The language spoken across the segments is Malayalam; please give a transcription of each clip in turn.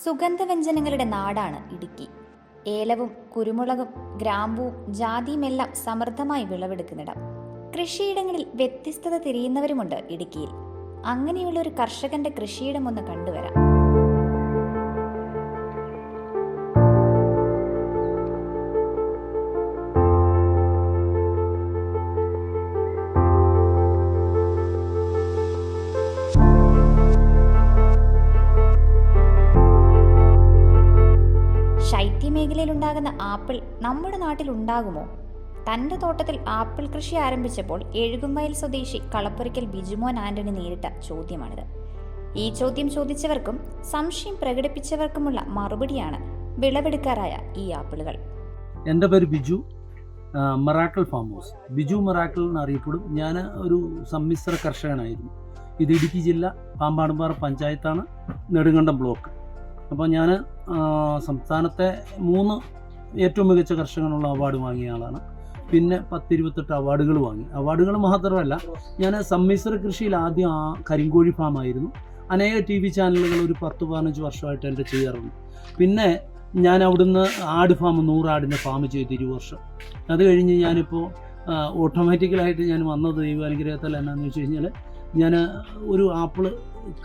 സുഗന്ധവ്യഞ്ജനങ്ങളുടെ നാടാണ് ഇടുക്കി. ഏലവും കുരുമുളകും ഗ്രാമ്പൂവും ജാതിയുമെല്ലാം സമൃദ്ധമായി വിളവെടുക്കുന്നിടം. കൃഷിയിടങ്ങളിൽ വ്യത്യസ്തത തിരിയുന്നവരുമുണ്ട് ഇടുക്കിയിൽ. അങ്ങനെയുള്ള ഒരു കർഷകന്റെ കൃഷിയിടം ഒന്ന് കണ്ടുവരാം. ശൈത്യമേഖലയിലുണ്ടാകുന്ന ആപ്പിൾ നമ്മുടെ നാട്ടിൽ ഉണ്ടാകുമോ? തൻ്റെ തോട്ടത്തിൽ ആപ്പിൾ കൃഷി ആരംഭിച്ചപ്പോൾ എഴുകുംവയൽ സ്വദേശി കളപ്പുരയ്ക്കൽ ബിജുമോൻ ആന്റണി നേരിട്ട ചോദ്യമാണിത്. ഈ ചോദ്യം ചോദിച്ചവർക്കും സംശയം പ്രകടിപ്പിച്ചവർക്കുമുള്ള മറുപടിയാണ് വിളവെടുക്കാറായ ഈ ആപ്പിളുകൾ. എൻ്റെ പേര് ബിജു, മറാക്കിൾ ഫാം ഹൗസ്. ബിജു മറാക്കിൾ എന്നറിയപ്പെടും. ഞാൻ ഒരു സമ്മിശ്ര കർഷകനായിരുന്നു. ഇത് ഇടുക്കി ജില്ല പാമ്പാടുംപാറ പഞ്ചായത്താണ്, നെടുങ്കണ്ടം ബ്ലോക്ക്. അപ്പോൾ ഞാൻ സംസ്ഥാനത്തെ 3 ഏറ്റവും മികച്ച കർഷകനുള്ള അവാർഡ് വാങ്ങിയ ആളാണ്. പിന്നെ 10-28 അവാർഡുകൾ വാങ്ങി. അവാർഡുകൾ മാത്രമല്ല, ഞാൻ സമ്മിശ്ര കൃഷിയിൽ ആദ്യം കരിങ്കോഴി ഫാമായിരുന്നു. അനേക TV ചാനലുകൾ ഒരു 10-15 വർഷമായിട്ട് എൻ്റെ ചെയ്യാറുണ്ട്. പിന്നെ ഞാൻ അവിടുന്ന് ആട് ഫാം 100 ആടിൻ്റെ ഫാം ചെയ്ത് 20 വർഷം. അത് കഴിഞ്ഞ് ഞാനിപ്പോൾ ഓട്ടോമാറ്റിക്കലായിട്ട് ഞാൻ വന്നത് ദൈവാനുഗ്രഹത്തിൽ എന്നാന്ന് വെച്ച് കഴിഞ്ഞാൽ, ഞാൻ ഒരു ആപ്പിൾ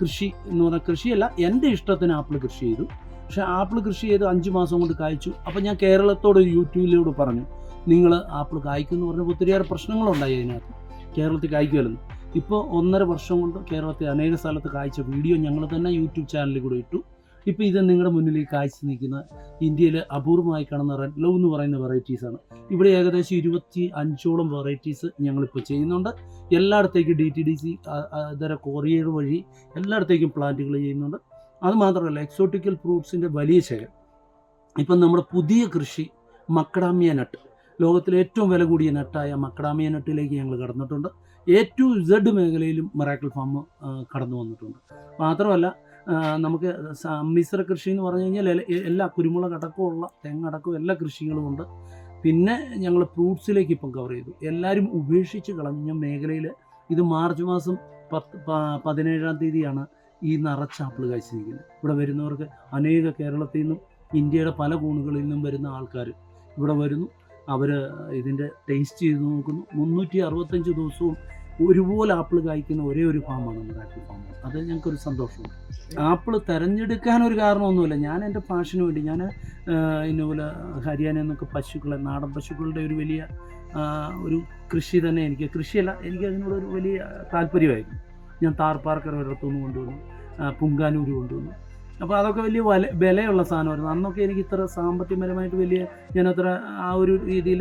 കൃഷി എന്ന് പറഞ്ഞാൽ കൃഷിയല്ല, എൻ്റെ ഇഷ്ടത്തിന് ആപ്പിൾ കൃഷി ചെയ്തു. പക്ഷേ ആപ്പിൾ കൃഷി ചെയ്ത് 5 മാസം കൊണ്ട് കായ്ച്ചു. അപ്പോൾ ഞാൻ കേരളത്തോട് യൂട്യൂബിലൂടെ പറഞ്ഞു, നിങ്ങൾ ആപ്പിൾ കായ്ക്കുമെന്ന് പറഞ്ഞപ്പോൾ ഒത്തിരിയേറെ പ്രശ്നങ്ങളുണ്ടായി അതിനകത്ത്. കേരളത്തിൽ കായ്ക്കുമല്ലെന്ന്. ഇപ്പോൾ 1.5 വർഷം കൊണ്ട് കേരളത്തിൽ അനേക സ്ഥലത്ത് കായ്ച്ച വീഡിയോ ഞങ്ങൾ തന്നെ യൂട്യൂബ് ചാനലിൽ കൂടെ ഇട്ടു. ഇപ്പോൾ ഇത് നിങ്ങളുടെ മുന്നിലേക്ക് കായ്ച്ചു നിൽക്കുന്ന ഇന്ത്യയിൽ അപൂർവമായി കാണുന്ന റെഡ് ലവ് എന്ന് പറയുന്ന വെറൈറ്റീസാണ്. ഇവിടെ ഏകദേശം 25ഓളം വെറൈറ്റീസ് ഞങ്ങളിപ്പോൾ ചെയ്യുന്നുണ്ട്. എല്ലായിടത്തേക്കും DTDC ഇതര കൊറിയർ വഴി എല്ലായിടത്തേക്കും പ്ലാന്റുകൾ ചെയ്യുന്നുണ്ട്. അതുമാത്രമല്ല, എക്സോട്ടിക്കൽ ഫ്രൂട്ട്സിൻ്റെ വലിയ ശേഖരം. ഇപ്പം നമ്മുടെ പുതിയ കൃഷി മക്കഡാമിയ നട്ട്, ലോകത്തിലെ ഏറ്റവും വില കൂടിയ നട്ടായ മക്കഡാമിയ നട്ടിലേക്ക് ഞങ്ങൾ കടന്നിട്ടുണ്ട്. A to Z മേഖലയിലും മറാക്കിൾ ഫാം കടന്നു വന്നിട്ടുണ്ട്. മാത്രമല്ല, നമുക്ക് സമ്മിശ്ര കൃഷി എന്ന് പറഞ്ഞു കഴിഞ്ഞാൽ എല്ലാ കുരുമുളക് അടക്കമുള്ള തെങ്ങടക്കവും എല്ലാ കൃഷികളും ഉണ്ട്. പിന്നെ ഞങ്ങൾ ഫ്രൂട്ട്സിലേക്ക് ഇപ്പം കവർ ചെയ്തു. എല്ലാവരും ഉപേക്ഷിച്ച് കളഞ്ഞ മേഖലയിൽ ഇത് മാർച്ച് മാസം 17-ാം തീയതിയാണ് ഈ നിറച്ച ആപ്പിൾ കായ്ച്ചിരിക്കുന്നത്. ഇവിടെ വരുന്നവർക്ക് അനേക കേരളത്തിൽ നിന്നും ഇന്ത്യയുടെ പല കോണുകളിൽ നിന്നും വരുന്ന ആൾക്കാർ ഇവിടെ വരുന്നു. അവർ ഇതിൻ്റെ ടേസ്റ്റ് ചെയ്ത് നോക്കുന്നു. 365 ദിവസവും ഒരുപോലെ ആപ്പിൾ കായ്ക്കുന്ന ഒരേ ഒരു ഫാമാണ് മറാക്കിൾ ഫാം. അത് ഞങ്ങൾക്കൊരു സന്തോഷമുണ്ട്. ആപ്പിൾ തിരഞ്ഞെടുക്കാനൊരു കാരണമൊന്നുമില്ല. ഞാൻ എൻ്റെ പാഷന് വേണ്ടി ഞാൻ ഇന്നപോലെ ഹരിയാന എന്നൊക്കെ പശുക്കളെ, നാടൻ പശുക്കളുടെ ഒരു വലിയ ഒരു കൃഷി തന്നെ എനിക്ക്, കൃഷിയല്ല, എനിക്ക് അതിനോടൊരു വലിയ താല്പര്യമായിരുന്നു. ഞാൻ താർപ്പാർക്കർ ഒരിടത്തുനിന്ന് കൊണ്ടുവന്നു, പുങ്കാനൂർ കൊണ്ടുവന്നു. അപ്പോൾ അതൊക്കെ വലിയ വിലയുള്ള സാധനമായിരുന്നു. അന്നൊക്കെ എനിക്ക് ഇത്ര സാമ്പത്തികപരമായിട്ട് ഞാനത്ര ആ ഒരു രീതിയിൽ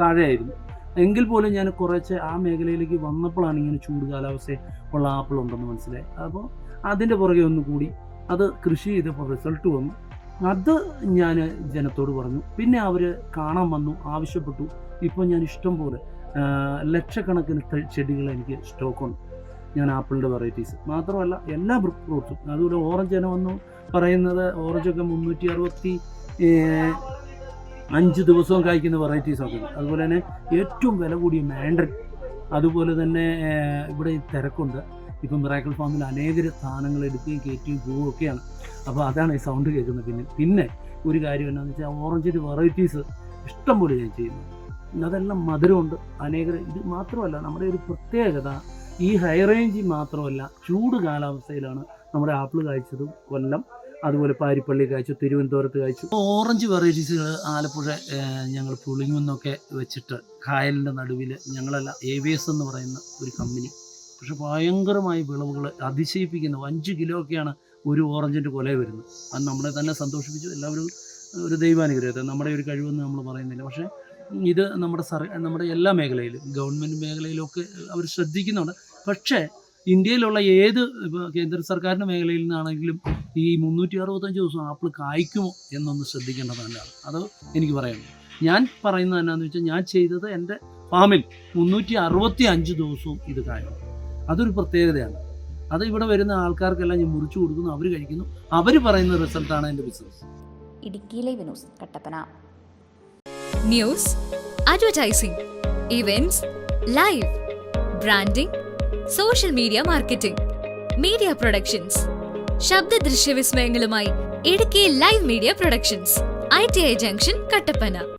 താഴെയായിരുന്നു. എങ്കിൽ പോലും ഞാൻ കുറച്ച് ആ മേഖലയിലേക്ക് വന്നപ്പോഴാണ് ഇങ്ങനെ ചൂട് കാലാവസ്ഥ ഉള്ള ആപ്പിൾ ഉണ്ടെന്ന് മനസ്സിലായി. അപ്പോൾ അതിൻ്റെ പുറകെ ഒന്നുകൂടി അത് കൃഷി ചെയ്തപ്പോൾ റിസൾട്ട് വന്നു. അത് ഞാൻ ജനത്തോട് പറഞ്ഞു. പിന്നെ അവർ കാണാൻ വന്നു, ആവശ്യപ്പെട്ടു. ഇപ്പോൾ ഞാൻ ഇഷ്ടം പോലെ ലക്ഷക്കണക്കിന് ചെടികൾ എനിക്ക് സ്റ്റോക്കുണ്ട്. ഞാൻ ആപ്പിളിൻ്റെ വെറൈറ്റീസ് മാത്രമല്ല എല്ലാ ഫ്രൂട്ട്സും. അതുപോലെ ഓറഞ്ച് ഇനമെന്ന് പറയുന്നത്, ഓറഞ്ചൊക്കെ 365 ദിവസവും കായ്ക്കുന്ന വെറൈറ്റീസൊക്കെ ഉണ്ട്. അതുപോലെ തന്നെ ഏറ്റവും വില കൂടിയ മാൻഡറിൻ. അതുപോലെ തന്നെ ഇവിടെ തിരക്കുണ്ട്. ഇപ്പം മിറാക്കിൾ ഫാമിൽ അനേക സ്ഥാനങ്ങൾ എടുക്കുകയും കയറ്റുകയും പോവുകയൊക്കെയാണ്. അപ്പോൾ അതാണ് ഈ സൗണ്ട് കേൾക്കുന്നത്. പിന്നെ ഒരു കാര്യം എന്താണെന്ന് വെച്ചാൽ, ഓറഞ്ചിൻ്റെ വെറൈറ്റീസ് ഇഷ്ടം പോലെ ഞാൻ ചെയ്യുന്നു. അതെല്ലാം മധുരമുണ്ട് അനേകം. ഇത് മാത്രമല്ല, നമ്മുടെ ഒരു പ്രത്യേകത ഈ ഹൈ റേഞ്ചിൽ മാത്രമല്ല, ചൂട് കാലാവസ്ഥയിലാണ് നമ്മുടെ ആപ്പിൾ കായ്ച്ചതും. കൊല്ലം, അതുപോലെ പാരിപ്പള്ളി കായ്ച്ചു, തിരുവനന്തപുരത്ത് കായ്ച്ചു. ഓറഞ്ച് വെറൈറ്റീസുകൾ ആലപ്പുഴ ഞങ്ങൾ പുളിങ്ങുന്നൊക്കെ വെച്ചിട്ട് കായലിൻ്റെ നടുവിൽ ഞങ്ങളല്ല, AVS എന്ന് പറയുന്ന ഒരു കമ്പനി, പക്ഷെ ഭയങ്കരമായ വിളവുകൾ അതിശയിപ്പിക്കുന്ന 5 കിലോ ഒക്കെയാണ് ഒരു ഓറഞ്ചിൻ്റെ കൊല വരുന്നത്. അത് നമ്മളെ തന്നെ സന്തോഷിപ്പിച്ചു. എല്ലാവരും ഒരു ദൈവാനുഗ്രഹത്തെ, നമ്മുടെ ഒരു കഴിവെന്ന് നമ്മൾ പറയുന്നില്ല. പക്ഷേ ഇത് നമ്മുടെ എല്ലാ മേഖലയിലും, ഗവൺമെൻറ് മേഖലയിലൊക്കെ അവർ ശ്രദ്ധിക്കുന്നുണ്ട്. പക്ഷേ ഇന്ത്യയിലുള്ള ഏത് കേന്ദ്ര സർക്കാരിൻ്റെ മേഖലയിൽ നിന്നാണെങ്കിലും ഈ 365 ദിവസം ആപ്പിൾ കായ്ക്കുമോ എന്നൊന്ന് ശ്രദ്ധിക്കേണ്ടതാണ്. അത് എനിക്ക് പറയാനുള്ളത്. ഞാൻ പറയുന്നത് എന്നാന്ന് വെച്ചാൽ, ഞാൻ ചെയ്തത് എൻ്റെ ഫാമിൽ 365 ദിവസവും ഇത് കായ്ക്കും. അതൊരു പ്രത്യേകതയാണ്. അത് ഇവിടെ വരുന്ന ആൾക്കാർക്കെല്ലാം ഞാൻ മുറിച്ചു കൊടുക്കുന്നു, അവർ കഴിക്കുന്നു, അവർ പറയുന്ന റിസൾട്ടാണ് എൻ്റെ ബിസിനസ്. ഇടുക്കിയിലെ news Kattappana. News, advertising, events, live branding, social media marketing, media productions, ശബ്ദ ദൃശ്യ വിസ്മയങ്ങളുമായി Idukki live media productions, ITI junction, Kattappana.